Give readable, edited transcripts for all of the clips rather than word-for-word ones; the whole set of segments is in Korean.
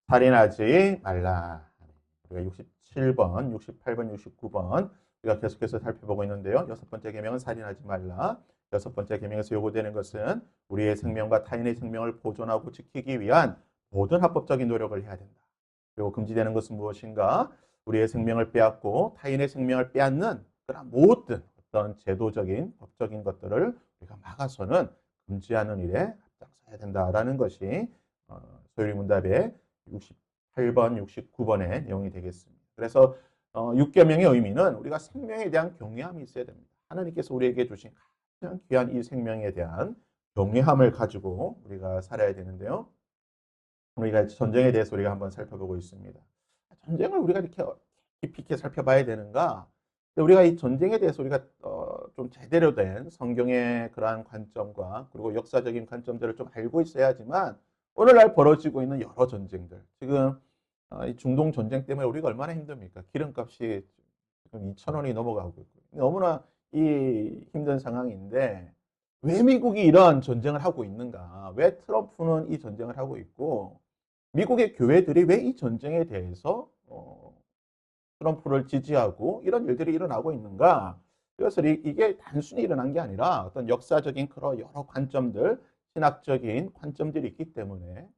살인하지 말라. 우리가 67번, 68번, 69번 우리가 계속해서 살펴보고 있는데요. 여섯 번째 계명은 살인하지 말라. 여섯 번째 계명에서 요구되는 것은 우리의 생명과 타인의 생명을 보존하고 지키기 위한 모든 합법적인 노력을 해야 된다. 그리고 금지되는 것은 무엇인가? 우리의 생명을 빼앗고 타인의 생명을 빼앗는 그런 모든 어떤 제도적인, 법적인 것들을 우리가 막아서는 금지하는 일에 앞장서야 된다라는 것이 소요리문답의 68번, 69번의 내용이 되겠습니다. 그래서 6계명의 의미는 우리가 생명에 대한 경외함이 있어야 됩니다. 하나님께서 우리에게 주신 가장 귀한 이 생명에 대한 경외함을 가지고 우리가 살아야 되는데요. 우리가 전쟁에 대해서 우리가 한번 살펴보고 있습니다. 전쟁을 우리가 이렇게 깊이 있게 살펴봐야 되는가? 우리가 이 전쟁에 대해서 우리가 좀 제대로 된 성경의 그러한 관점과 그리고 역사적인 관점들을 좀 알고 있어야지만 오늘날 벌어지고 있는 여러 전쟁들, 지금 이 중동 전쟁 때문에 우리가 얼마나 힘듭니까? 기름값이 지금 2,000원이 넘어가고 있고 너무나 이 힘든 상황인데 왜 미국이 이런 전쟁을 하고 있는가? 왜 트럼프는 이 전쟁을 하고 있고 미국의 교회들이 왜 이 전쟁에 대해서 트럼프를 지지하고 이런 일들이 일어나고 있는가? 그래서 이게 단순히 일어난 게 아니라 어떤 역사적인 그런 여러 관점들, 신학적인 관점들이 있기 때문에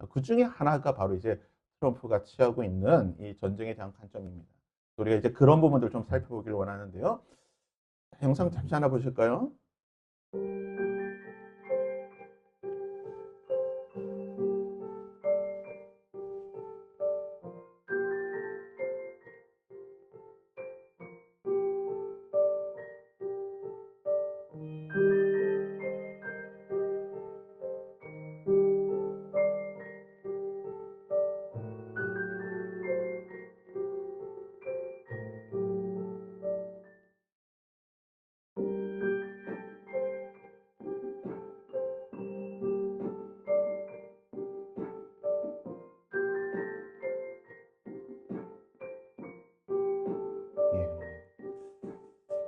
그 중에 하나가 바로 이제 트럼프가 취하고 있는 이 전쟁에 대한 관점입니다. 우리가 이제 그런 부분들 좀 살펴보기를 원하는데요. 영상 잠시 하나 보실까요? 예.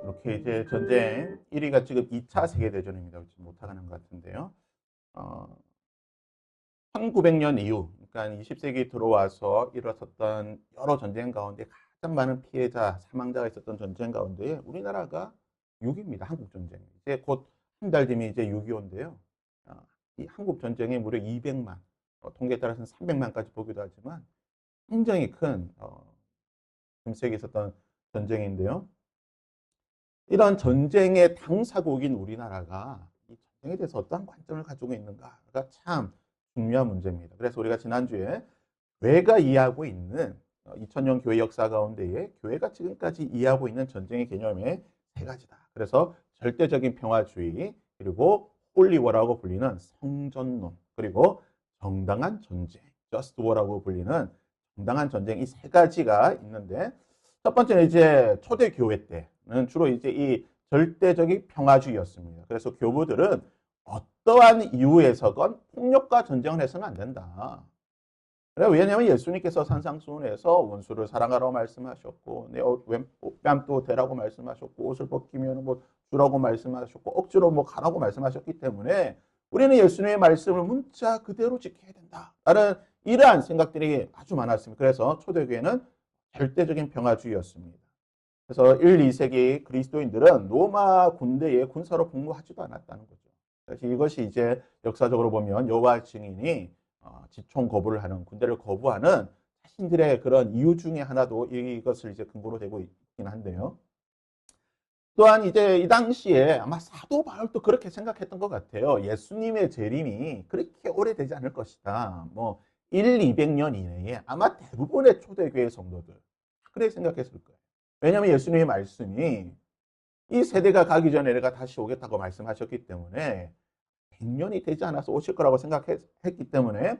이렇게 이제 전쟁 1위가 지금 2차 세계대전입니다. 지금 못하는 것 같은데요. 1900년 이후, 그러니까 20세기 들어와서 일어섰던 여러 전쟁 가운데 가장 많은 피해자, 사망자가 있었던 전쟁 가운데 우리나라가 6위입니다. 한국전쟁. 이제 곧 한 달 뒤면 이제 6.25인데요. 이 한국전쟁이 무려 200만, 통계에 따라서는 300만까지 보기도 하지만 굉장히 큰 금세기 있었던 전쟁인데요. 이런 전쟁의 당사국인 우리나라가 이 전쟁에 대해서 어떠한 관점을 가지고 있는가가 참 중요한 문제입니다. 그래서 우리가 지난주에 교회가 이해하고 있는 2000년 교회 역사 가운데에 교회가 지금까지 이해하고 있는 전쟁의 개념의 세 가지다. 그래서 절대적인 평화주의, 그리고 홀리워라고 불리는 성전론, 그리고 정당한 전쟁, just war라고 불리는 정당한 전쟁, 이 세 가지가 있는데 첫 번째는 이제 초대 교회 때는 주로 이제 이 절대적인 평화주의였습니다. 그래서 교부들은 어떠한 이유에서건 폭력과 전쟁을 해서는 안 된다. 왜냐하면 예수님께서 산상수훈에서 원수를 사랑하라고 말씀하셨고, 내 옷뺨도 대라고 말씀하셨고, 옷을 벗기면 뭐 주라고 말씀하셨고, 억지로 뭐 가라고 말씀하셨기 때문에 우리는 예수님의 말씀을 문자 그대로 지켜야 된다. 라는 이러한 생각들이 아주 많았습니다. 그래서 초대교회는 절대적인 평화주의였습니다. 그래서 1, 2세기 그리스도인들은 로마 군대에 군사로 복무하지도 않았다는 거죠. 그래서 이것이 이제 역사적으로 보면 여호와 증인이 지총 거부를 하는, 군대를 거부하는 자신들의 그런 이유 중에 하나도 이것을 이제 근거로 되고 있긴 한데요. 또한 이제 이 당시에 아마 사도 바울도 그렇게 생각했던 것 같아요. 예수님의 재림이 그렇게 오래되지 않을 것이다. 뭐 200년 이내에 아마 대부분의 초대교회 성도들 그렇게 생각했을 거예요. 왜냐하면 예수님의 말씀이 이 세대가 가기 전에 내가 다시 오겠다고 말씀하셨기 때문에 100년이 되지 않아서 오실 거라고 생각했기 때문에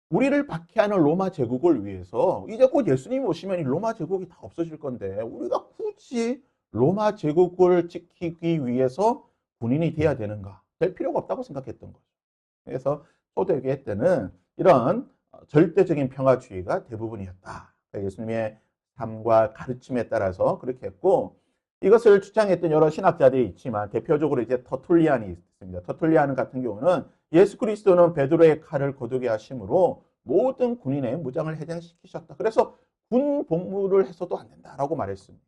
우리를 박해하는 로마 제국을 위해서 이제 곧 예수님이 오시면 이 로마 제국이 다 없어질 건데 우리가 굳이 로마 제국을 지키기 위해서 군인이 돼야 되는가? 될 필요가 없다고 생각했던 거죠. 그래서 초대교회 때는 이런 절대적인 평화주의가 대부분이었다. 그러니까 예수님의 삶과 가르침에 따라서 그렇게 했고, 이것을 주장했던 여러 신학자들이 있지만 대표적으로 이제 터툴리안이 있습니다. 터툴리안 같은 경우는 예수 그리스도는 베드로의 칼을 거두게 하심으로 모든 군인의 무장을 해제시키셨다. 그래서 군 복무를 해서도 안 된다라고 말했습니다.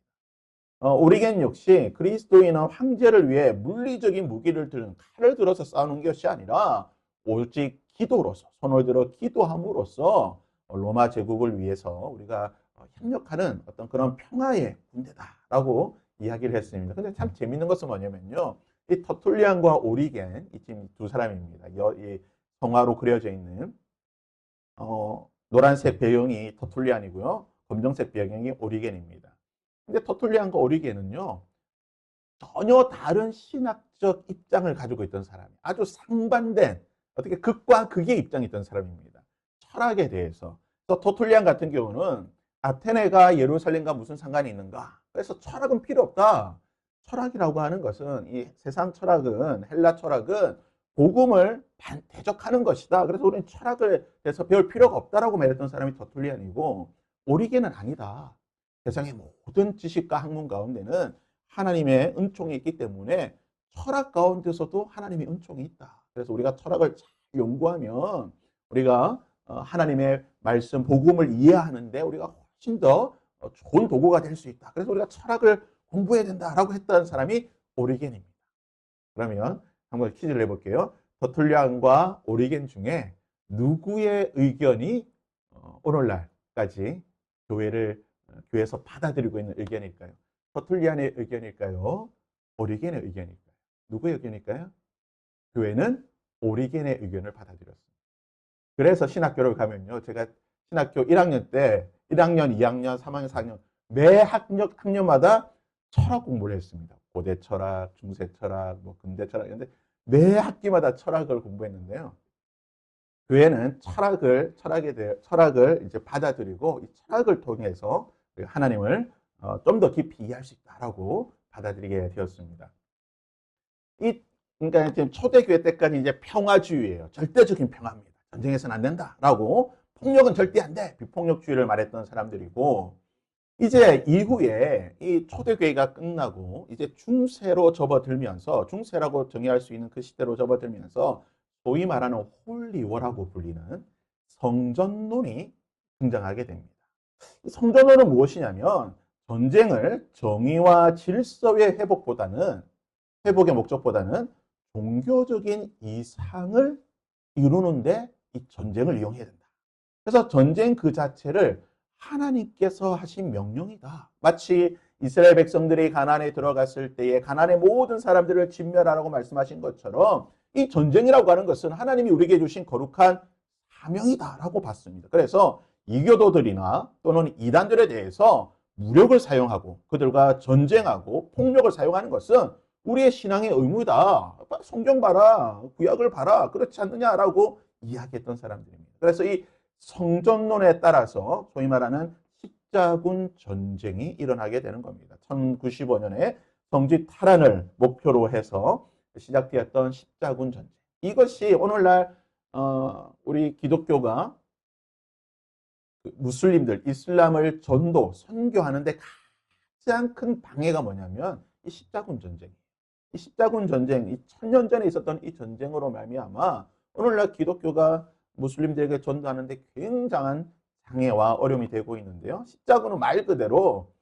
오리겐 역시 그리스도인은 황제를 위해 물리적인 무기를 들은 칼을 들어서 싸우는 것이 아니라 오직 기도로서 손을 들어 기도함으로써 로마 제국을 위해서 우리가 협력하는 어떤 그런 평화의 군대다라고 이야기를 했습니다. 근데 참 재밌는 것은 뭐냐면요. 이 터툴리안과 오리겐, 이 지금 두 사람입니다. 이 성화로 그려져 있는 노란색 배경이 터툴리안이고요. 검정색 배경이 오리겐입니다. 근데 터툴리안과 오리겐은요. 전혀 다른 신학적 입장을 가지고 있던 사람이 아주 상반된 어떻게 극과 극의 입장이 있던 사람입니다. 철학에 대해서. 또 터툴리안 같은 경우는 아테네가 예루살렘과 무슨 상관이 있는가? 그래서 철학은 필요 없다. 철학이라고 하는 것은 이 세상 철학은 헬라 철학은 복음을 대적하는 것이다. 그래서 우리는 철학을 대해서 배울 필요가 없다라고 말했던 사람이 터툴리안이고 오리겐은 아니다. 세상의 모든 지식과 학문 가운데는 하나님의 은총이 있기 때문에 철학 가운데서도 하나님의 은총이 있다. 그래서 우리가 철학을 잘 연구하면 우리가 하나님의 말씀, 복음을 이해하는데 우리가 훨씬 더 좋은 도구가 될 수 있다. 그래서 우리가 철학을 공부해야 된다라고 했던 사람이 오리겐입니다. 그러면 한번 퀴즈를 내볼게요. 터툴리안과 오리겐 중에 누구의 의견이 오늘날까지 교회에서 받아들이고 있는 의견일까요? 터툴리안의 의견일까요? 오리겐의 의견일까요? 누구의 의견일까요? 교회는 오리겐의 의견을 받아들였습니다. 그래서 신학교를 가면요. 제가 신학교 1학년 때 1학년, 2학년, 3학년, 4학년 매 학년마다 철학 공부를 했습니다. 고대 철학, 중세 철학, 뭐 근대 철학 이런데 매 학기마다 철학을 공부했는데요. 교회는 철학을 이제 받아들이고 이 철학을 통해서 하나님을 좀 더 깊이 이해할 수 있다라고 받아들이게 되었습니다. 그러니까 지금 초대교회 때까지 이제 평화주의예요. 절대적인 평화입니다. 전쟁해서는 안 된다라고 폭력은 절대 안 돼. 비폭력주의를 말했던 사람들이고 이제 이후에 이 초대교회가 끝나고 이제 중세로 접어들면서 중세라고 정의할 수 있는 그 시대로 접어들면서 소위 말하는 홀리워라고 불리는 성전론이 등장하게 됩니다. 성전론은 무엇이냐면 전쟁을 정의와 질서의 회복의 목적보다는 종교적인 이상을 이루는데 이 전쟁을 이용해야 된다. 그래서 전쟁 그 자체를 하나님께서 하신 명령이다. 마치 이스라엘 백성들이 가나안에 들어갔을 때에 가나안의 모든 사람들을 진멸하라고 말씀하신 것처럼 이 전쟁이라고 하는 것은 하나님이 우리에게 주신 거룩한 사명이다라고 봤습니다. 그래서 이교도들이나 또는 이단들에 대해서 무력을 사용하고 그들과 전쟁하고 폭력을 사용하는 것은 우리의 신앙의 의무다. 성경 봐라. 구약을 봐라. 그렇지 않느냐라고 이야기했던 사람들입니다. 그래서 이 성전론에 따라서 소위 말하는 십자군 전쟁이 일어나게 되는 겁니다. 1095년에 성지 탈환을 목표로 해서 시작되었던 십자군 전쟁. 이것이 오늘날 우리 기독교가 무슬림들, 이슬람을 선교하는데 가장 큰 방해가 뭐냐면 이 십자군 전쟁이에요. 이 십자군 전쟁, 이 1000년 전에 있었던 이 전쟁으로 말미암아 오늘날 기독교가 무슬림들에게 전도하는데 굉장한 장애와 어려움이 되고 있는데요. 십자군은 말 그대로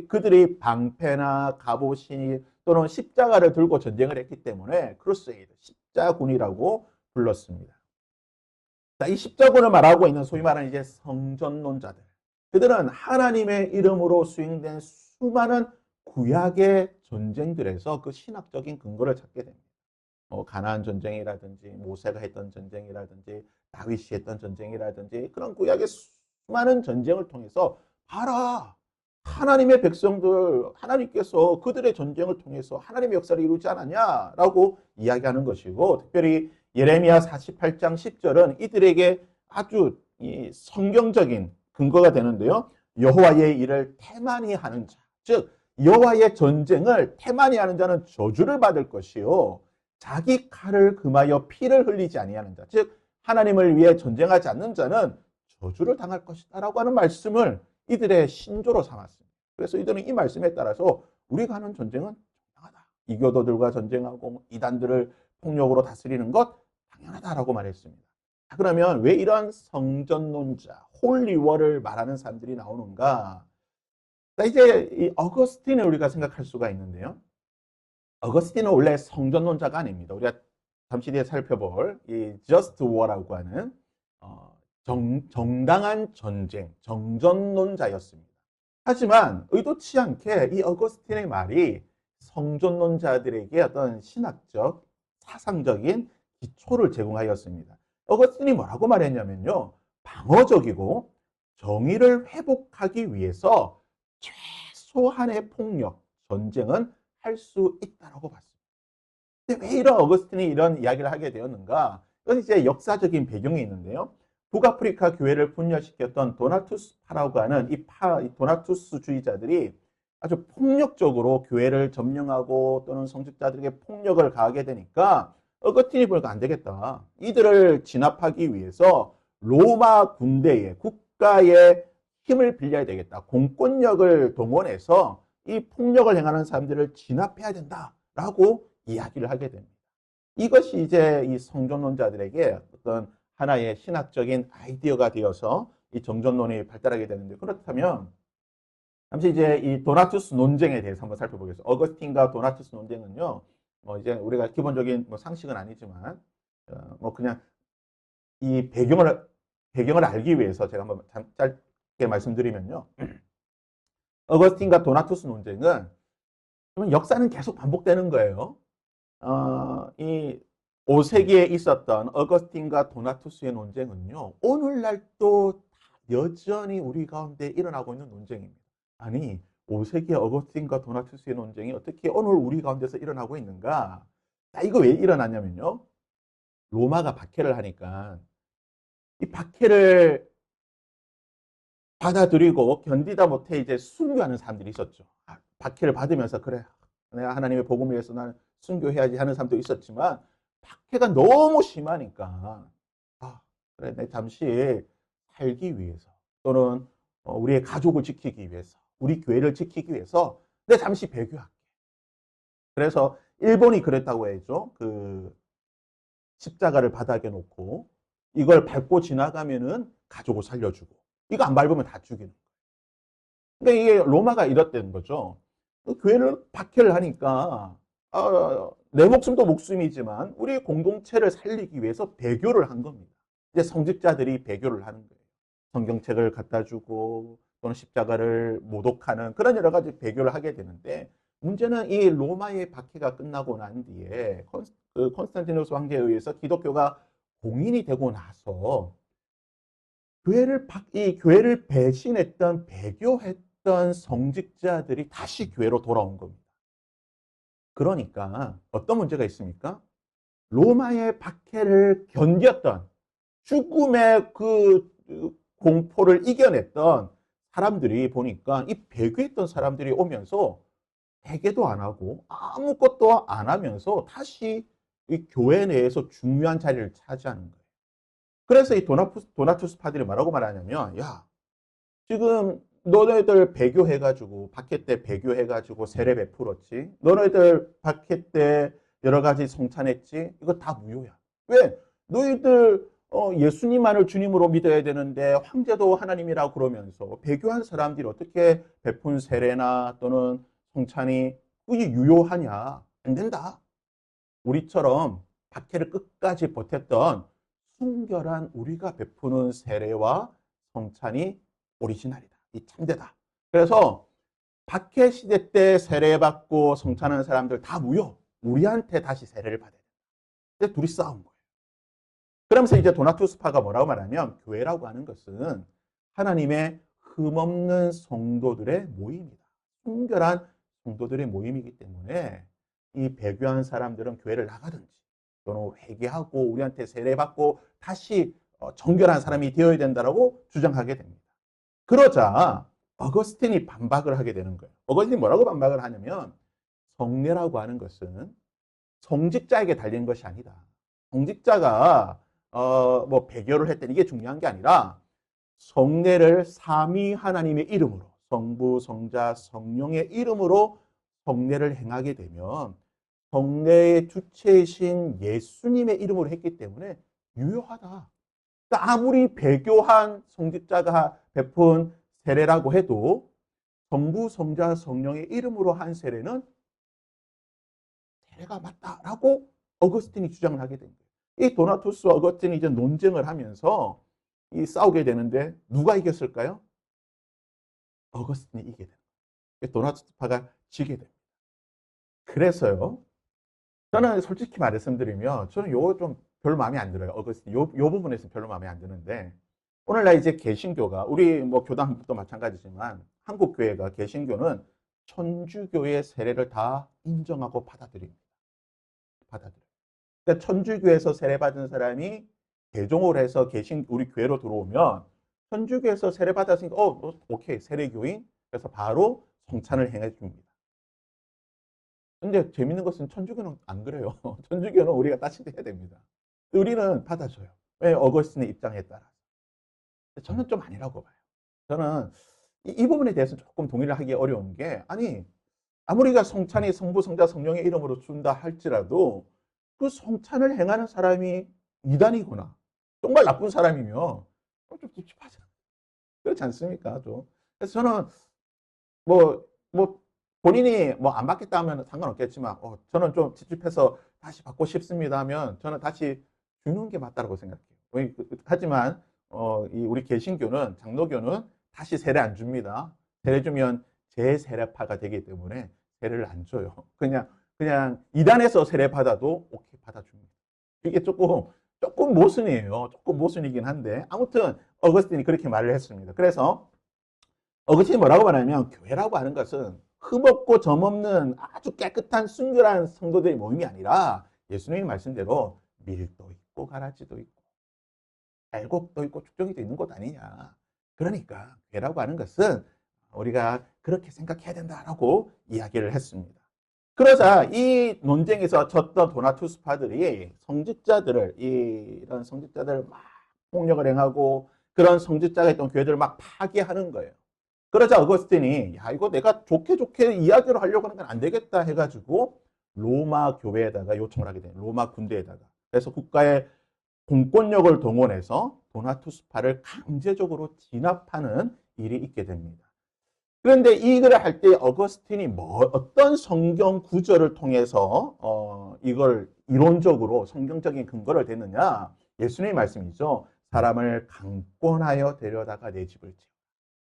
그들이 방패나 갑옷이 또는 십자가를 들고 전쟁을 했기 때문에 크루세이드, 십자군이라고 불렀습니다. 자, 이 십자군을 말하고 있는 소위 말하는 이제 성전론자들. 그들은 하나님의 이름으로 수행된 수많은 구약의 전쟁들에서 그 신학적인 근거를 찾게 됩니다. 가나안 전쟁이라든지 모세가 했던 전쟁이라든지 다윗이 했던 전쟁이라든지 그런 구약의 수많은 전쟁을 통해서 봐라. 하나님의 백성들, 하나님께서 그들의 전쟁을 통해서 하나님의 역사를 이루지 않았냐라고 이야기하는 것이고 특별히 예레미야 48장 10절은 이들에게 아주 성경적인 근거가 되는데요. 여호와의 일을 태만히 하는 자, 즉 여호와의 전쟁을 태만히 하는 자는 저주를 받을 것이요. 자기 칼을 금하여 피를 흘리지 아니하는 자, 즉 하나님을 위해 전쟁하지 않는 자는 저주를 당할 것이다라고 하는 말씀을 이들의 신조로 삼았습니다. 그래서 이들은 이 말씀에 따라서 우리가 하는 전쟁은 당연하다. 이교도들과 전쟁하고 이단들을 폭력으로 다스리는 것 당연하다라고 말했습니다. 그러면 왜 이런 성전론자, 홀리워를 말하는 사람들이 나오는가? 자, 이제 이 어거스틴을 우리가 생각할 수가 있는데요. 어거스틴은 원래 성전론자가 아닙니다. 우리가 잠시 뒤에 살펴볼 이 just war라고 하는 정당한 전쟁, 정전론자였습니다. 하지만 의도치 않게 이 어거스틴의 말이 성전론자들에게 어떤 신학적, 사상적인 기초를 제공하였습니다. 어거스틴이 뭐라고 말했냐면요. 방어적이고 정의를 회복하기 위해서 최소한의 폭력, 전쟁은 할 수 있다고 봤습니다. 근데 왜 이런 어거스틴이 이런 이야기를 하게 되었는가? 이건 이제 역사적인 배경이 있는데요. 북아프리카 교회를 분열시켰던 도나투스파라고 하는 이 도나투스주의자들이 아주 폭력적으로 교회를 점령하고 또는 성직자들에게 폭력을 가하게 되니까 어거스틴이 보니까 안 되겠다. 이들을 진압하기 위해서 로마 군대의 국가의 힘을 빌려야 되겠다. 공권력을 동원해서 이 폭력을 행하는 사람들을 진압해야 된다라고 이야기를 하게 됩니다. 이것이 이제 이 성전론자들에게 어떤 하나의 신학적인 아이디어가 되어서 이 정전론이 발달하게 되는데, 그렇다면 잠시 이제 이 도나투스 논쟁에 대해서 한번 살펴보겠습니다. 어거스틴과 도나투스 논쟁은요, 뭐 이제 우리가 기본적인 뭐 상식은 아니지만 뭐 그냥 이 배경을 알기 위해서 제가 한번 짧게 말씀드리면요. 어거스틴과 도나투스 논쟁은 역사는 계속 반복되는 거예요. 이 5세기에 있었던 어거스틴과 도나투스의 논쟁은요, 오늘날도 여전히 우리 가운데 일어나고 있는 논쟁입니다. 아니, 5세기의 어거스틴과 도나투스의 논쟁이 어떻게 오늘 우리 가운데서 일어나고 있는가? 자, 이거 왜 일어났냐면요. 로마가 박해를 하니까 이 박해를 받아들이고 견디다 못해 이제 순교하는 사람들이 있었죠. 박해를 받으면서 그래, 내가 하나님의 복음을 위해서 나는 순교해야지 하는 사람도 있었지만 박해가 너무 심하니까 그래, 내 잠시 살기 위해서 또는 우리의 가족을 지키기 위해서 우리 교회를 지키기 위해서 내 잠시 배교할게. 그래서 일본이 그랬다고 해야죠. 그 십자가를 바닥에 놓고 이걸 밟고 지나가면은 가족을 살려주고 이거 안 밟으면 다 죽이는 거예요. 그러니까 이게 로마가 이렇다는 거죠. 교회를 박해를 하니까 내 목숨도 목숨이지만 우리 공동체를 살리기 위해서 배교를 한 겁니다. 이제 성직자들이 배교를 하는 거예요. 성경책을 갖다 주고 또는 십자가를 모독하는 그런 여러 가지 배교를 하게 되는데, 문제는 이 로마의 박해가 끝나고 난 뒤에 콘스탄티누스 황제에 의해서 기독교가 공인이 되고 나서 이 교회를 배신했던 배교했던 성직자들이 다시 교회로 돌아온 겁니다. 그러니까 어떤 문제가 있습니까? 로마의 박해를 견뎠던 죽음의 그 공포를 이겨냈던 사람들이 보니까 이 배교했던 사람들이 오면서 회개도 안 하고 아무것도 안 하면서 다시 이 교회 내에서 중요한 자리를 차지하는 거예요. 그래서 이 도나투스파들이 뭐라고 말하냐면, 야, 지금 너네들 배교해가지고 박해 때 배교해가지고 세례 베풀었지. 너네들 박해 때 여러 가지 성찬했지. 이거 다 무효야. 왜? 너희들 예수님만을 주님으로 믿어야 되는데 황제도 하나님이라고 그러면서 배교한 사람들이 어떻게 베푼 세례나 또는 성찬이 그게 유효하냐? 안 된다. 우리처럼 박해를 끝까지 버텼던 순결한 우리가 베푸는 세례와 성찬이 오리지널이다. 이 참되다. 그래서 박해 시대 때 세례받고 성찬하는 사람들 다 무효. 우리한테 다시 세례를 받아야 된다. 근데 둘이 싸운 거예요. 그러면서 이제 도나투스파가 뭐라고 말하면, 교회라고 하는 것은 하나님의 흠없는 성도들의 모임이다. 순결한 성도들의 모임이기 때문에 이 배교한 사람들은 교회를 나가든지 또는 회개하고 우리한테 세례받고 다시 정결한 사람이 되어야 된다라고 주장하게 됩니다. 그러자 어거스틴이 반박을 하게 되는 거예요. 어거스틴이 뭐라고 반박을 하냐면, 성례라고 하는 것은 성직자에게 달린 것이 아니다. 성직자가 뭐 배교를 했더니 이게 중요한 게 아니라 성례를 삼위 하나님의 이름으로, 성부, 성자, 성령의 이름으로 성례를 행하게 되면 성례의 주체이신 예수님의 이름으로 했기 때문에 유효하다. 그러니까 아무리 배교한 성직자가 베푼 세례라고 해도 성부, 성자, 성령의 이름으로 한 세례는 세례가 맞다라고 어거스틴이 주장을 하게 된 거예요. 이 도나투스와 어거스틴이 이제 논쟁을 하면서 이 싸우게 되는데 누가 이겼을까요? 어거스틴이 이기게 됩니다. 도나투스파가 지게 됩니다. 그래서요. 저는 솔직히 말씀드리면 저는 요거 좀 별로 마음에 안 들어요. 어거스틴 요 부분에서 별로 마음에 안 드는데 오늘날 이제 개신교가 우리 뭐 교단도 마찬가지지만 한국 교회가 개신교는 천주교의 세례를 다 인정하고 받아들입니다. 받아들여요. 그러니까 천주교에서 세례받은 사람이 개종을 해서 개신 우리 교회로 들어오면 천주교에서 세례받았으니까 오케이 세례교인 그래서 바로 성찬을 행해 줍니다. 근데 재밌는 것은 천주교는 안 그래요. 천주교는 우리가 따뜻해야 됩니다. 우리는 받아줘요. 왜? 어거스틴의 입장에 따라. 저는 좀 아니라고 봐요. 저는 이 부분에 대해서 조금 동의를 하기 어려운 게 아니 아무리가 성찬이 성부, 성자, 성령의 이름으로 준다 할지라도 그 성찬을 행하는 사람이 이단이거나 정말 나쁜 사람이면 좀 찝찝하잖아요. 그렇지 않습니까? 좀. 그래서 저는 뭐 본인이 뭐 안 받겠다 하면 상관없겠지만 저는 좀 찝찝해서 다시 받고 싶습니다 하면 저는 다시 주는 게 맞다고 생각해요. 하지만 이 우리 개신교는 장로교는 다시 세례 안 줍니다. 세례 주면 재세례파가 되기 때문에 세례를 안 줘요. 그냥 이단에서 세례 받아도 오케이 받아줍니다. 이게 조금 모순이에요. 조금 모순이긴 한데 아무튼 어거스틴이 그렇게 말을 했습니다. 그래서 어거스틴이 뭐라고 말하냐면 교회라고 하는 것은 흠없고 점없는 아주 깨끗한 순결한 성도들의 모임이 아니라 예수님의 말씀대로 밀도 있고 가라지도 있고 알곡도 있고 축적이도 있는 곳 아니냐. 그러니까 교회라고 하는 것은 우리가 그렇게 생각해야 된다라고 이야기를 했습니다. 그러자 이 논쟁에서 졌던 도나투스파들이 이런 성직자들을 막 폭력을 행하고 그런 성직자가 있던 교회들을 막 파괴하는 거예요. 그러자 어거스틴이 야 이거 내가 좋게 이야기를 하려고 하는 건 안 되겠다 해가지고 로마 교회에다가 요청을 하게 돼요. 로마 군대에다가. 그래서 국가의 공권력을 동원해서 도나투스파를 강제적으로 진압하는 일이 있게 됩니다. 그런데 이 글을 할 때 어거스틴이 어떤 성경 구절을 통해서 이걸 이론적으로 성경적인 근거를 대느냐? 예수님의 말씀이죠. 사람을 강권하여 데려다가 내 집을 지어.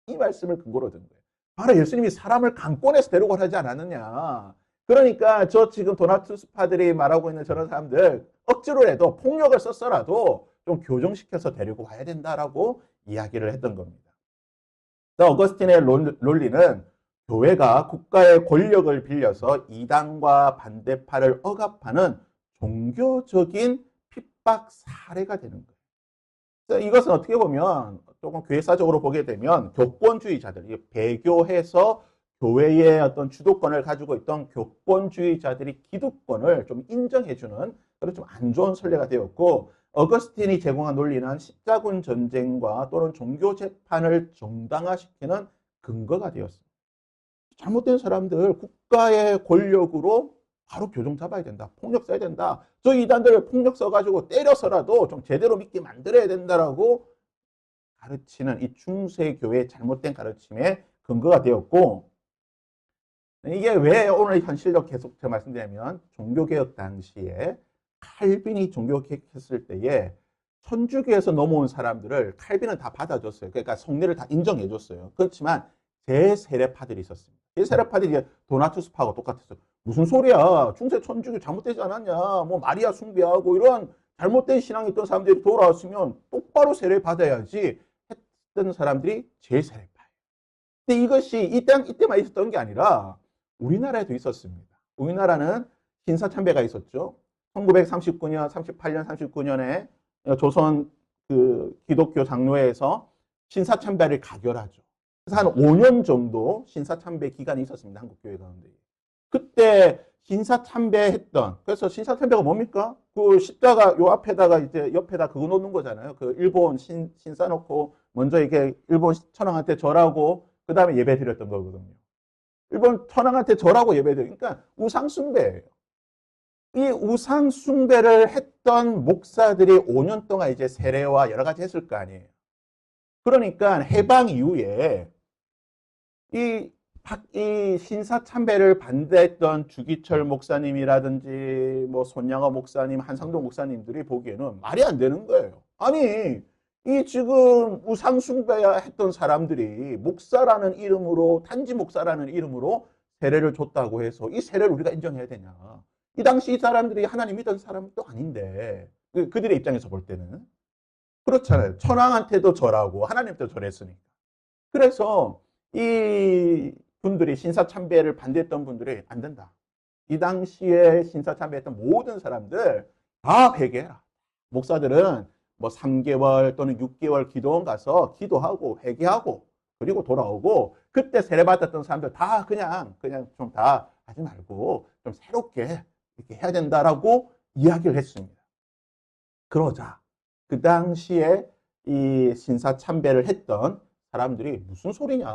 이 말씀을 근거로 든 거예요. 바로 예수님이 사람을 강권해서 데려가라 하지 않았느냐. 그러니까 저 지금 도나투스파들이 말하고 있는 저런 사람들 억지로라도 폭력을 썼어라도 좀 교정시켜서 데리고 와야 된다라고 이야기를 했던 겁니다. 어거스틴의 논리는 교회가 국가의 권력을 빌려서 이단과 반대파를 억압하는 종교적인 핍박 사례가 되는 거예요. 이것은 어떻게 보면 조금 교회사적으로 보게 되면 교권주의자들, 배교해서 교회의 어떤 주도권을 가지고 있던 교권주의자들이 기득권을 좀 인정해주는 그런 좀 안 좋은 선례가 되었고 어거스틴이 제공한 논리는 십자군 전쟁과 또는 종교 재판을 정당화시키는 근거가 되었습니다. 잘못된 사람들 국가의 권력으로 바로 교정 잡아야 된다. 폭력 써야 된다. 저 이단들을 폭력 써가지고 때려서라도 좀 제대로 믿게 만들어야 된다라고 가르치는 이 중세교회의 잘못된 가르침의 근거가 되었고 이게 왜 오늘 현실적 계속 제가 말씀드리면 종교개혁 당시에 칼빈이 종교개혁했을 때에 천주교에서 넘어온 사람들을 칼빈은 다 받아줬어요. 그러니까 성례를 다 인정해줬어요. 그렇지만 제세례파들이 있었습니다. 제세례파들이 도나투스파하고 똑같았어요. 무슨 소리야? 중세 천주교 잘못되지 않았냐? 뭐 마리아 숭배하고 이런 잘못된 신앙이 있던 사람들이 돌아왔으면 똑바로 세례 받아야지 했던 사람들이 제세례파예요. 근데 이것이 이때만 있었던 게 아니라 우리나라에도 있었습니다. 우리나라는 신사참배가 있었죠. 1939년, 38년, 39년에 조선 그 기독교 장로회에서 신사참배를 가결하죠. 그래서 한 5년 정도 신사참배 기간이 있었습니다. 한국교회 가운데. 그때 신사참배했던, 그래서 신사참배가 뭡니까? 그 십자가 요 앞에다가 이제 옆에다 그거 놓는 거잖아요. 그 일본 신사 놓고 먼저 이게 일본 천황한테 절하고 그 다음에 예배 드렸던 거거든요. 일본 천황한테 절하고 예배 드리니까 우상숭배예요. 이 우상 숭배를 했던 목사들이 5년 동안 이제 세례와 여러 가지 했을 거 아니에요. 그러니까 해방 이후에 이, 이 신사참배를 반대했던 주기철 목사님이라든지 뭐 손양호 목사님, 한상동 목사님들이 보기에는 말이 안 되는 거예요. 아니, 이 지금 우상숭배했던 사람들이 목사라는 이름으로, 단지 목사라는 이름으로 세례를 줬다고 해서 이 세례를 우리가 인정해야 되냐. 이 당시 이 사람들이 하나님 믿던 사람도 아닌데, 그들의 입장에서 볼 때는. 그렇잖아요. 천황한테도 절하고 하나님도 절했으니까. 그래서 이 분들이 신사참배를 반대했던 분들이 안 된다. 이 당시에 신사참배했던 모든 사람들 다 회개해라. 목사들은 뭐 3개월 또는 6개월 기도원 가서 기도하고 회개하고 그리고 돌아오고 그때 세례받았던 사람들 다 그냥 좀 다 하지 말고 좀 새롭게 이렇게 해야 된다라고 이야기를 했습니다. 그러자 그 당시에 이 신사참배를 했던 사람들이 무슨 소리냐?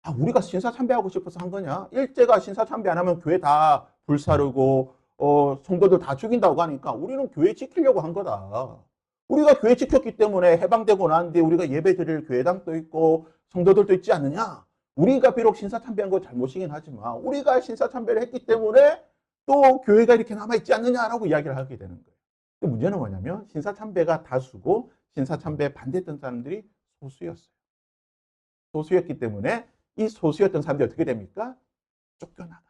아, 우리가 신사참배하고 싶어서 한 거냐? 일제가 신사참배 안 하면 교회 다 불사르고 성도들 다 죽인다고 하니까 우리는 교회 지키려고 한 거다. 우리가 교회 지켰기 때문에 해방되고 난 뒤에 우리가 예배 드릴 교회당도 있고 성도들도 있지 않느냐? 우리가 비록 신사참배한 거 잘못이긴 하지만 우리가 신사참배를 했기 때문에 또 교회가 이렇게 남아있지 않느냐라고 이야기를 하게 되는 거예요. 문제는 뭐냐면 신사참배가 다수고 신사참배에 반대했던 사람들이 소수였어요. 소수였기 때문에 이 소수였던 사람들이 어떻게 됩니까? 쫓겨나가는.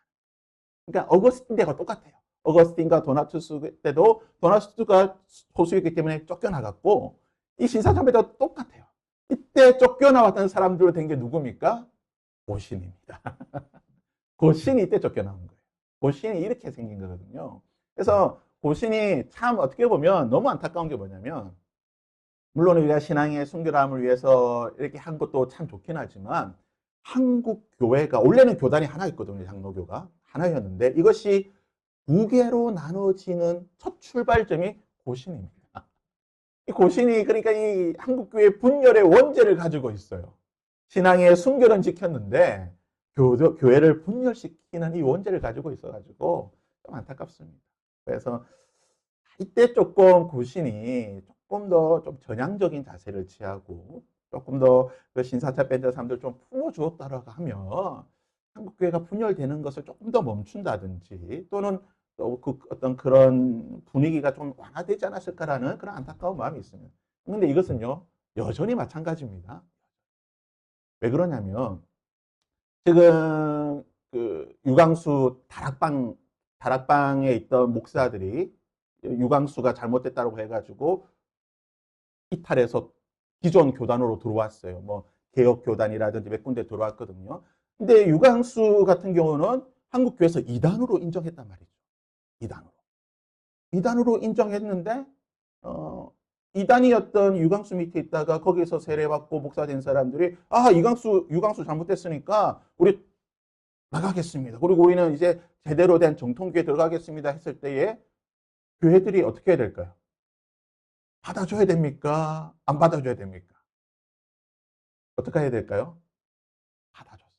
그러니까 어거스틴 때가 똑같아요. 어거스틴과 도나투스 때도 도나투스가 소수였기 때문에 쫓겨나갔고 이 신사참배도 똑같아요. 이때 쫓겨나왔던 사람들로 된 게 누굽니까? 고신입니다. 고신이 이때 쫓겨나온 거예요. 고신이 이렇게 생긴 거거든요. 그래서 고신이 참 어떻게 보면 너무 안타까운 게 뭐냐면 물론 우리가 신앙의 순결함을 위해서 이렇게 한 것도 참 좋긴 하지만 한국 교회가 원래는 교단이 하나였거든요. 장로교가 하나였는데 이것이 두 개로 나눠지는 첫 출발점이 고신입니다. 이 고신이 그러니까 이 한국 교회 분열의 원죄를 가지고 있어요. 신앙의 순결은 지켰는데 교회를 분열시키는 이 원죄를 가지고 있어가지고 좀 안타깝습니다. 그래서 이때 조금 고신이 조금 더 좀 전향적인 자세를 취하고 조금 더 그 신사참배 사람들 좀 풀어주었다라고 하면 한국교회가 분열되는 것을 조금 더 멈춘다든지 또는 또 그 어떤 그런 분위기가 좀 완화되지 않았을까라는 그런 안타까운 마음이 있습니다. 그런데 이것은요 여전히 마찬가지입니다. 왜 그러냐면 지금 그 유광수 다락방에 있던 목사들이 유광수가 잘못됐다고 해가지고 이탈해서 기존 교단으로 들어왔어요. 뭐 개혁교단이라든지 몇 군데 들어왔거든요. 근데 유광수 같은 경우는 한국교회에서 이단으로 인정했단 말이죠. 이단으로. 이단으로 인정했는데 이단이었던 유광수 밑에 있다가 거기서 세례받고 목사 된 사람들이 아 유광수 잘못됐으니까 우리 나가겠습니다. 그리고 우리는 이제 제대로 된 정통교회 들어가겠습니다 했을 때에 교회들이 어떻게 해야 될까요? 받아줘야 됩니까? 안 받아줘야 됩니까? 어떻게 해야 될까요? 받아줬어요.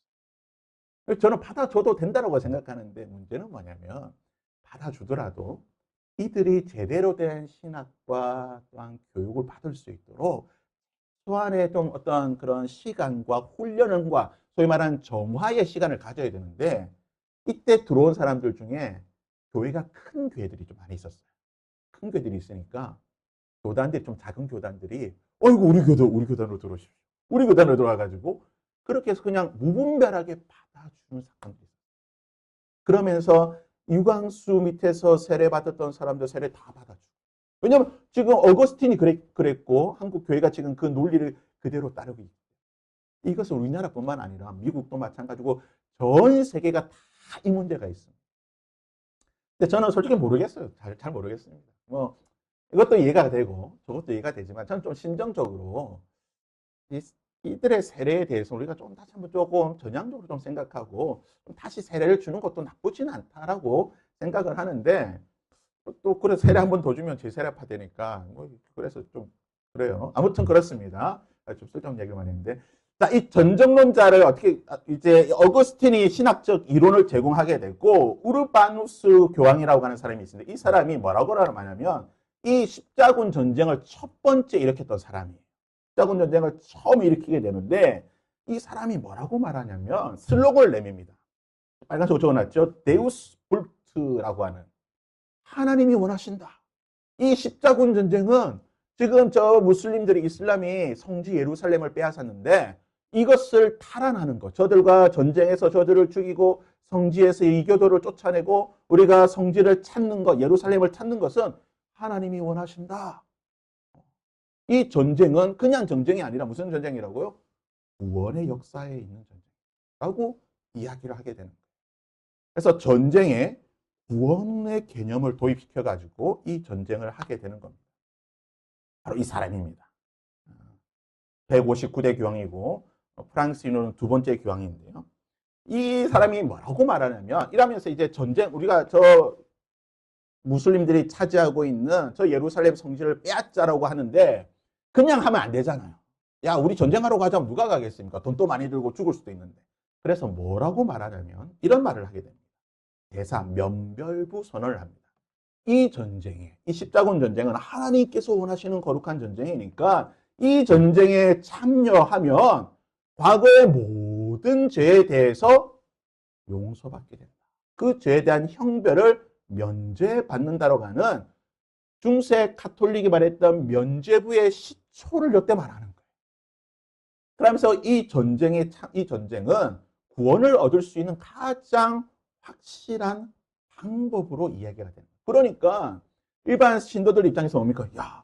저는 받아줘도 된다고 생각하는데 문제는 뭐냐면 받아주더라도 이들이 제대로 된 신학과 또한 교육을 받을 수 있도록 또한의 좀 어떤 그런 시간과 훈련과 소위 말하는 정화의 시간을 가져야 되는데 이때 들어온 사람들 중에 교회가 큰 교회들이 좀 많이 있었어요. 큰 교회들이 있으니까 교단들이 좀 작은 교단들이 어이구 우리 교단으로 들어오십시오. 우리 교단으로 들어와가지고 그렇게 해서 그냥 무분별하게 받아주는 사건들이 있어요. 그러면서 유광수 밑에서 세례 받았던 사람들 세례 다 받아주고. 왜냐하면 지금 어거스틴이 그랬고 한국 교회가 지금 그 논리를 그대로 따르고 있고 이것은 우리나라뿐만 아니라 미국도 마찬가지고 전 세계가 다 이 문제가 있습니다. 근데 저는 솔직히 모르겠어요. 잘 모르겠습니다. 뭐 이것도 이해가 되고 저것도 이해가 되지만 저는 좀 심정적으로 이들의 세례에 대해서 우리가 좀 다시 한번 조금 전향적으로 좀 생각하고 다시 세례를 주는 것도 나쁘지는 않다라고 생각을 하는데 또 그래 세례 한 번 더 주면 재세례파 되니까 뭐 그래서 좀 그래요. 아무튼 그렇습니다. 좀 쓸데없는 얘기만 했는데 자, 이 전정론자를 어떻게 이제 어거스틴이 신학적 이론을 제공하게 됐고 우르바누스 교황이라고 하는 사람이 있습니다. 이 사람이 뭐라고 말하냐면 이 십자군 전쟁을 첫 번째 일으켰던 사람이에요. 십자군 전쟁을 처음 일으키게 되는데 이 사람이 뭐라고 말하냐면 슬로건을 내밉니다. 빨간색으로 적어놨죠. 데우스 볼트라고 하는 하나님이 원하신다. 이 십자군 전쟁은 지금 저 무슬림들이 이슬람이 성지 예루살렘을 빼앗았는데 이것을 탈환하는 것. 저들과 전쟁에서 저들을 죽이고 성지에서 이교도를 쫓아내고 우리가 성지를 찾는 것, 예루살렘을 찾는 것은 하나님이 원하신다. 이 전쟁은 그냥 전쟁이 아니라 무슨 전쟁이라고요? 구원의 역사에 있는 전쟁이라고 이야기를 하게 되는 거예요. 그래서 전쟁에 구원의 개념을 도입시켜 가지고 이 전쟁을 하게 되는 겁니다. 바로 이 사람입니다. 159대 교황이고 프랑스인으로는 두 번째 교황인데요. 이 사람이 뭐라고 말하냐면 이러면서 이제 전쟁 우리가 저 무슬림들이 차지하고 있는 저 예루살렘 성지를 빼앗자라고 하는데 그냥 하면 안 되잖아요. 야, 우리 전쟁하러 가자면 누가 가겠습니까? 돈도 많이 들고 죽을 수도 있는데. 그래서 뭐라고 말하냐면 이런 말을 하게 됩니다. 대사 면별부 선언을 합니다. 이 전쟁에, 이 십자군 전쟁은 하나님께서 원하시는 거룩한 전쟁이니까 이 전쟁에 참여하면 과거의 모든 죄에 대해서 용서받게 된다. 그 죄에 대한 형벌을 면제받는다라고 하는 중세 카톨릭이 말했던 면죄부의 시초를 이때 말하는 거예요. 그러면서 이 전쟁은 구원을 얻을 수 있는 가장 확실한 방법으로 이야기가 됩니다. 그러니까 일반 신도들 입장에서 뭡니까? 야,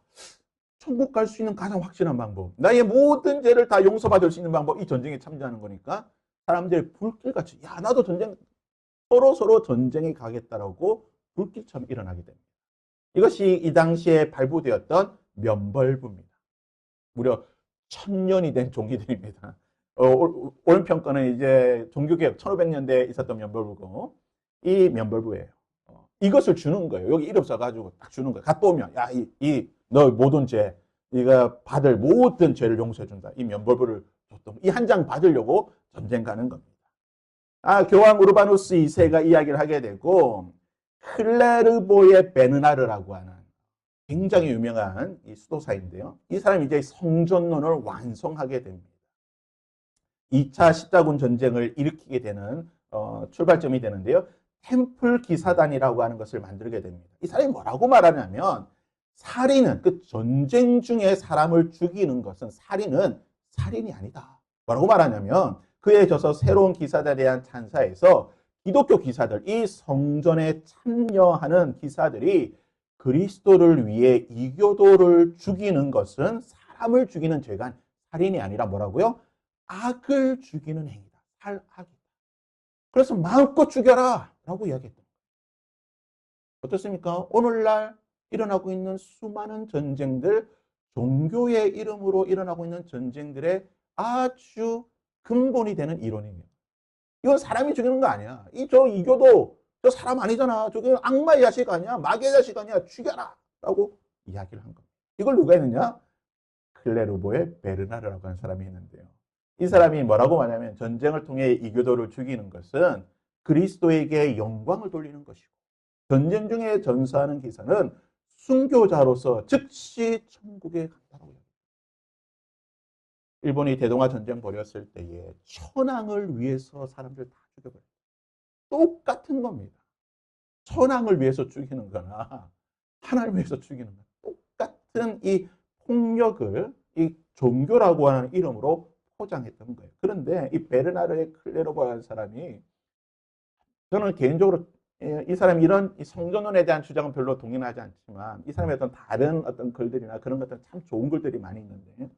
천국 갈 수 있는 가장 확실한 방법, 나의 모든 죄를 다 용서받을 수 있는 방법, 이 전쟁에 참여하는 거니까 사람들이 불길같이 야, 나도 전쟁 서로 전쟁에 가겠다라고 불길처럼 일어나게 됩니다. 이것이 이 당시에 발부되었던 면벌부입니다. 무려 1000년이 된 종기들입니다. 오늘 평가는 이제 종교개혁 1500년대에 있었던 면벌부고 이 면벌부예요. 이것을 주는 거예요. 여기 이름 써가지고 딱 주는 거예요. 갖고 오면 야, 너 모든 죄, 네가 받을 모든 죄를 용서해준다. 이 면벌부를 줬던 이 한 장 받으려고 전쟁 가는 겁니다. 교황 우르바누스 2세가 이야기를 하게 되고 클레르보의 베르나르라고 하는 굉장히 유명한 이 수도사인데요. 이 사람이 이제 성전론을 완성하게 됩니다. 2차 십자군 전쟁을 일으키게 되는 출발점이 되는데요. 템플 기사단이라고 하는 것을 만들게 됩니다. 이 사람이 뭐라고 말하냐면 살인은 그 전쟁 중에 사람을 죽이는 것은 살인이 아니다. 뭐라고 말하냐면 그에 져서 새로운 기사들에 대한 찬사에서 기독교 기사들, 이 성전에 참여하는 기사들이 그리스도를 위해 이교도를 죽이는 것은 사람을 죽이는 죄가 살인이 아니라 뭐라고요? 악을 죽이는 행위다. 악이다. 그래서 마음껏 죽여라 라고 이야기했던 거예요. 어떻습니까? 오늘날 일어나고 있는 수많은 전쟁들, 종교의 이름으로 일어나고 있는 전쟁들의 아주 근본이 되는 이론입니다. 이건 사람이 죽이는 거 아니야. 이교도 저 사람 아니잖아. 저기 악마의 자식 아니야. 마귀의 자식 아니야. 죽여라 라고 이야기를 한 겁니다. 이걸 누가 했느냐? 클레르보의 베르나르라고 하는 사람이 했는데요. 이 사람이 뭐라고 말하냐면 전쟁을 통해 이교도를 죽이는 것은 그리스도에게 영광을 돌리는 것이고 전쟁 중에 전사하는 기사는 순교자로서 즉시 천국에 간다고 합니다. 일본이 대동아 전쟁 벌였을 때에 천황을 위해서 사람들 다 죽여버렸어요. 똑같은 겁니다. 천황을 위해서 죽이는 거나 하나님을 위해서 죽이는 거나 똑같은 이 폭력을 이 종교라고 하는 이름으로 포장했던 거예요. 그런데 이 베르나르의 클레르보라는 사람이 저는 개인적으로 이 사람이 이런 성전론에 대한 주장은 별로 동의하지 않지만 이 사람의 어떤 다른 어떤 글들이나 그런 것들 참 좋은 글들이 많이 있는데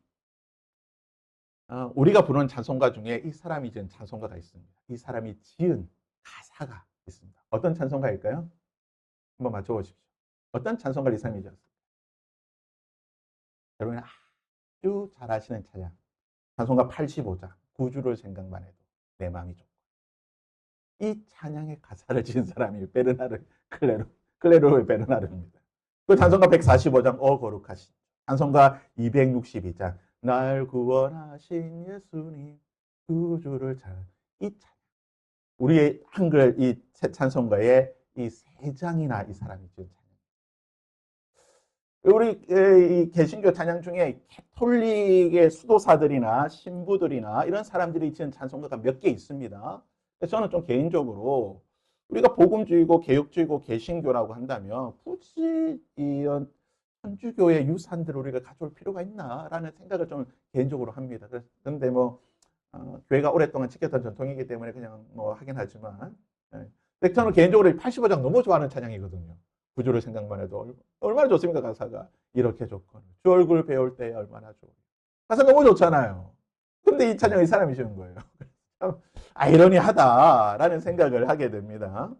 우리가 부르는 찬송가 중에 이 사람이 지은 찬송가가 있습니다. 이 사람이 지은 가사가 있습니다. 어떤 찬송가일까요? 한번 맞춰보십시오. 어떤 찬송가를 이 사람이 지었을까요? 여러분이 아주 잘 아시는 찬양. 찬송가 85장. 구주를 생각만 해도 내 마음이 좋고. 이 찬양의 가사를 지은 사람이 클레르의 베르나르입니다. 그 찬송가 145장 거룩하신. 찬송가 262장 날 구원하신 예수님 구주를 이 우리의 한글 이 찬송가에 이 세 장이나 이 사람이 지은 찬양. 우리 이 개신교 찬양 중에 캐톨릭의 수도사들이나 신부들이나 이런 사람들이 지은 찬송가가 몇 개 있습니다. 그래서 저는 좀 개인적으로 우리가 복음주의고 개혁주의고 개신교라고 한다면 굳이 이런 천주교의 유산들을 우리가 가져올 필요가 있나라는 생각을 좀 개인적으로 합니다. 그런데 뭐 교회가 오랫동안 지켰던 전통이기 때문에 그냥 뭐 하긴 하지만, 근데 저는 개인적으로 85장 너무 좋아하는 찬양이거든요. 구주를 생각만 해도 얼마나 좋습니까? 가사가 이렇게 좋거늘 주 얼굴 배울 때 얼마나 좋아요. 가사 너무 좋잖아요. 근데 이 찬양이 사람이 지은 거예요. 참 아이러니하다라는 생각을 하게 됩니다.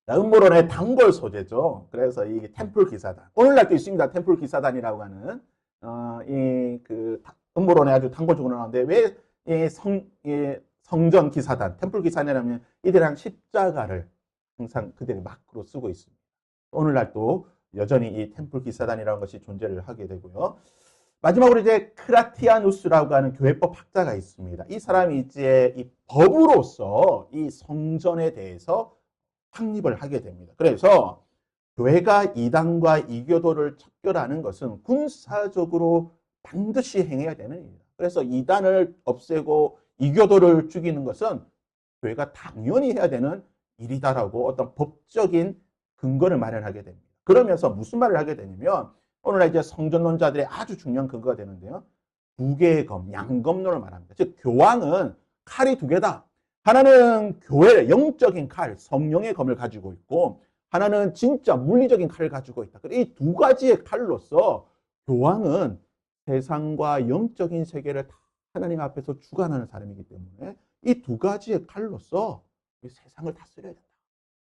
음모론의 단골 소재죠. 그래서 이 템플 기사단, 오늘날도 있습니다. 템플 기사단이라고 하는 음모론의 아주 단골적으로 나오는데, 왜 성전 기사단, 템플 기사단이라면 이들은 십자가를 항상 그들이 마크로 쓰고 있습니다. 오늘날도 여전히 이 템플 기사단이라는 것이 존재를 하게 되고요. 마지막으로 이제 크라티아누스라고 하는 교회법 학자가 있습니다. 이 사람이 이제 이 법으로서 이 성전에 대해서 확립을 하게 됩니다. 그래서 교회가 이단과 이교도를 척결하는 것은 군사적으로 반드시 행해야 되는 일입니다. 그래서 이단을 없애고 이교도를 죽이는 것은 교회가 당연히 해야 되는 일이다라고 어떤 법적인 근거를 마련하게 됩니다. 그러면서 무슨 말을 하게 되냐면, 오늘날 이제 성전론자들의 아주 중요한 근거가 되는데요. 두 개의 검, 양검론을 말합니다. 즉 교황은 칼이 두 개다. 하나는 교회의 영적인 칼, 성령의 검을 가지고 있고, 하나는 진짜 물리적인 칼을 가지고 있다. 이 두 가지의 칼로서 교황은 세상과 영적인 세계를 다 하나님 앞에서 주관하는 사람이기 때문에 이 두 가지의 칼로서 이 세상을 다스려야 된다.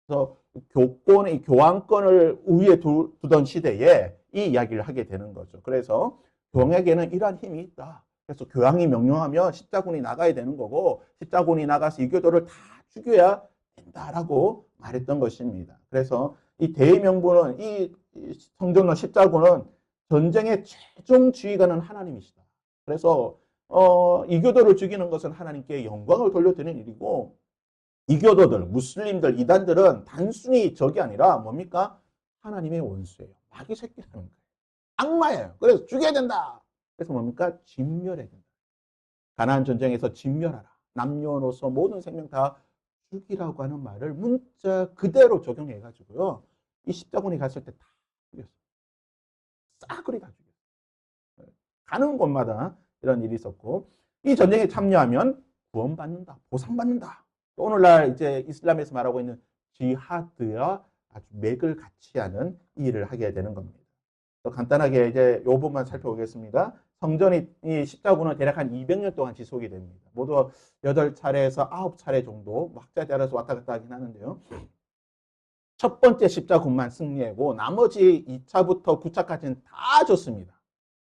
그래서 교권의 교황권을 위에 두던 시대에 이 이야기를 하게 되는 거죠. 그래서 교황에게는 이러한 힘이 있다. 그래서 교황이 명령하면 십자군이 나가야 되는 거고, 십자군이 나가서 이교도를 다 죽여야 된다라고 말했던 것입니다. 그래서 이 대의명분은 이 성전론 십자군은 전쟁의 최종 지휘관은 하나님이시다. 그래서 이교도를 죽이는 것은 하나님께 영광을 돌려드리는 일이고, 이교도들, 무슬림들, 이단들은 단순히 적이 아니라 뭡니까? 하나님의 원수예요. 마귀 새끼라는 거예요. 악마예요. 그래서 죽여야 된다. 그래서 뭡니까? 진멸해야 된다. 가나안 전쟁에서 진멸하라. 남녀노소 모든 생명 다 죽이라고 하는 말을 문자 그대로 적용해가지고요. 이 십자군이 갔을 때 다 죽였어요. 싸그리 다 죽였어요. 가는 곳마다 이런 일이 있었고, 이 전쟁에 참여하면 구원받는다. 보상받는다. 오늘날 이제 이슬람에서 말하고 있는 지하드와 아주 맥을 같이 하는 일을 하게 되는 겁니다. 또 간단하게 이제 이 부분만 살펴보겠습니다. 성전이 이 십자군은 대략 한 200년 동안 지속이 됩니다. 모두 8차례에서 9차례 정도 학자에 따라서 왔다 갔다 하긴 하는데요. 첫 번째 십자군만 승리하고 나머지 2차부터 9차까지는 다 졌습니다.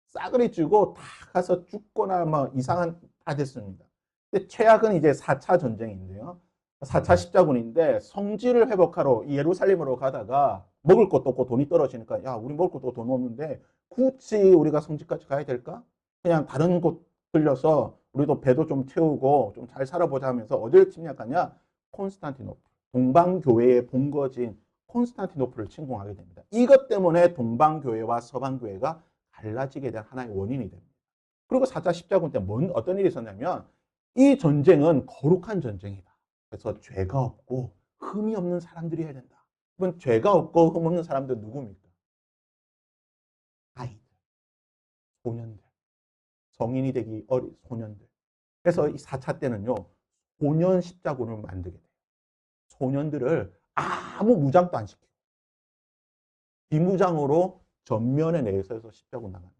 싸그리 쥐고 다 가서 죽거나 뭐 이상한 다 됐습니다. 근데 최악은 이제 4차 전쟁인데요. 4차 십자군인데 성지를 회복하러 예루살렘으로 가다가 먹을 것도 없고 돈이 떨어지니까, 야, 우리 먹을 것도 돈 없는데 굳이 우리가 성지까지 가야 될까? 그냥 다른 곳 들려서 우리도 배도 좀 채우고 좀 잘 살아보자 하면서 어디를 침략하냐? 콘스탄티노플. 동방교회의 본거지인 콘스탄티노플을 침공하게 됩니다. 이것 때문에 동방교회와 서방교회가 갈라지게 된 하나의 원인이 됩니다. 그리고 4차 십자군 때 어떤 일이 있었냐면, 이 전쟁은 거룩한 전쟁이다. 그래서 죄가 없고 흠이 없는 사람들이 해야 된다. 그럼 죄가 없고 흠 없는 사람들 누굽니까? 아이들, 소년들, 성인이 되기 어린 소년들. 그래서 이 4차 때는요, 소년 십자군을 만들게 돼요. 소년들을 아무 무장도 안 시키고 비무장으로 전면에 내세워서 십자군 나가는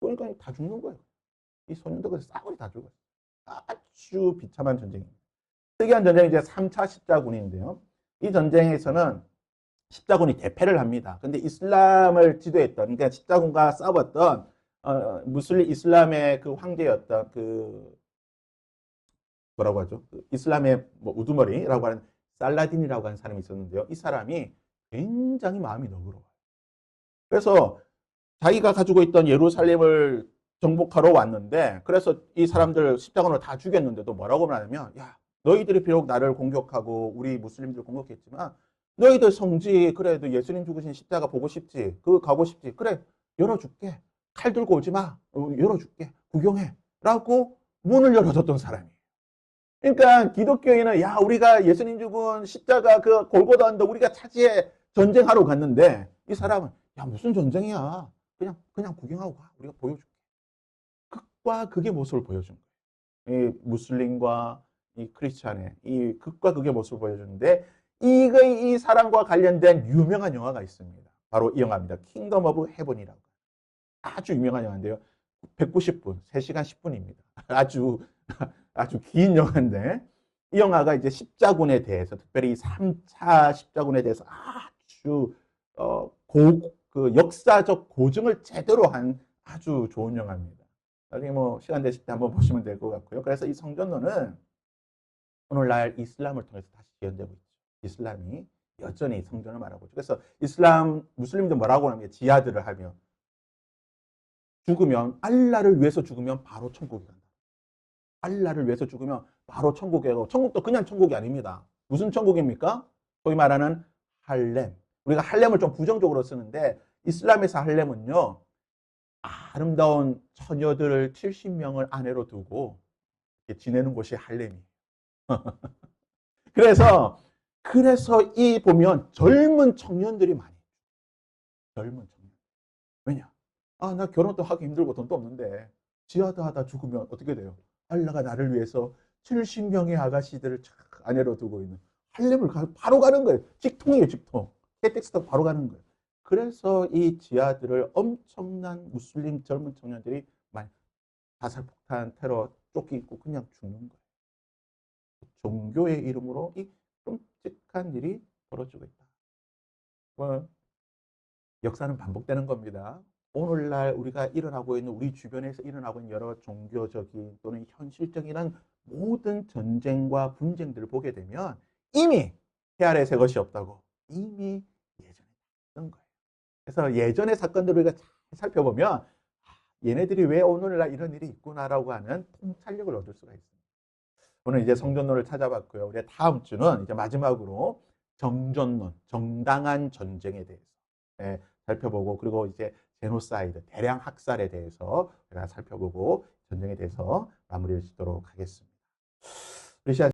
거예요. 그러니까 다 죽는 거예요. 이 소년들은 싸그리 다 죽어요. 아주 비참한 전쟁입니다. 특이한 전쟁이 이제 3차 십자군인데요. 이 전쟁에서는 십자군이 대패를 합니다. 근데 이슬람을 지도했던, 그러니까 십자군과 싸웠던 무슬림 이슬람의 그 황제였던 그 뭐라고 하죠? 그 이슬람의 뭐 우두머리라고 하는 살라딘이라고 하는 사람이 있었는데요. 이 사람이 굉장히 마음이 너그러워요. 그래서 자기가 가지고 있던 예루살렘을 정복하러 왔는데, 그래서 이 사람들 십자군을 다 죽였는데도 뭐라고 말하냐면, 야, 너희들이 비록 나를 공격하고 우리 무슬림들 공격했지만 너희들 성지 그래도 예수님 죽으신 십자가 보고 싶지, 그거 가고 싶지, 그래 열어줄게, 칼 들고 오지 마, 열어줄게, 구경해 라고 문을 열어줬던 사람이에요. 그러니까 기독교인은 야, 우리가 예수님 죽은 십자가 그 골고다 언덕 우리가 차지해 전쟁하러 갔는데, 이 사람은 야, 무슨 전쟁이야, 그냥 구경하고 가, 우리가 보여줄게. 극과 극의 모습을 보여준 거예요. 이 무슬림과 이 크리스찬의 이 극과 극의 모습을 보여주는데, 이 사람과 관련된 유명한 영화가 있습니다. 바로 이 영화입니다. 킹덤 오브 헤븐이라고. 아주 유명한 영화인데요. 190분, 3시간 10분입니다. 아주 긴 영화인데, 이 영화가 이제 십자군에 대해서, 특별히 3차 십자군에 대해서 아주 그 역사적 고증을 제대로 한 아주 좋은 영화입니다. 나중에 뭐 시간 되실 때 한번 보시면 될 것 같고요. 그래서 이 성전론은 오늘날 이슬람을 통해서 다시 재현되고 있죠. 이슬람이 여전히 성전을 말하고 있죠. 그래서 이슬람 무슬림들 뭐라고 하냐면, 지하드를 하면 죽으면, 알라를 위해서 죽으면 바로 천국에 간다. 알라를 위해서 죽으면 바로 천국에 가고, 천국도 그냥 천국이 아닙니다. 무슨 천국입니까? 소위 말하는 할렘. 우리가 할렘을 좀 부정적으로 쓰는데, 이슬람에서 할렘은요, 아름다운 처녀들을 70명을 아내로 두고 지내는 곳이 할렘이에요. 그래서 이 보면 젊은 청년들이 많이, 젊은 청년. 왜냐? 아, 나 결혼도 하기 힘들고 돈도 없는데 지하드 하다 죽으면 어떻게 돼요? 알라가 나를 위해서 70명의 아가씨들을 아내로 두고 있는 할렘을 바로 가는 거예요. 직통이에요, 직통. KTX 타고 바로 가는 거예요. 그래서 이 지하드를 엄청난 무슬림 젊은 청년들이 많이 자살 폭탄 테러 쫓기고 그냥 죽는 거예요. 종교의 이름으로 이 끔찍한 일이 벌어지고 있다. 뭐 역사는 반복되는 겁니다. 오늘날 우리가 일어나고 있는, 우리 주변에서 일어나고 있는 여러 종교적인 또는 현실적인 모든 전쟁과 분쟁들을 보게 되면 이미 해 아래 새 것이 없다고, 이미 예전에 있던 거예요. 그래서 예전의 사건들을 우리가 잘 살펴보면 얘네들이 왜 오늘날 이런 일이 있구나라고 하는 통찰력을 얻을 수가 있습니다. 오늘 이제 성전론을 찾아봤고요. 우리 다음 주는 이제 마지막으로 정전론, 정당한 전쟁에 대해서 살펴보고, 그리고 이제 제노사이드, 대량 학살에 대해서 우리가 살펴보고 전쟁에 대해서 마무리를 짓도록 하겠습니다. 우리 시간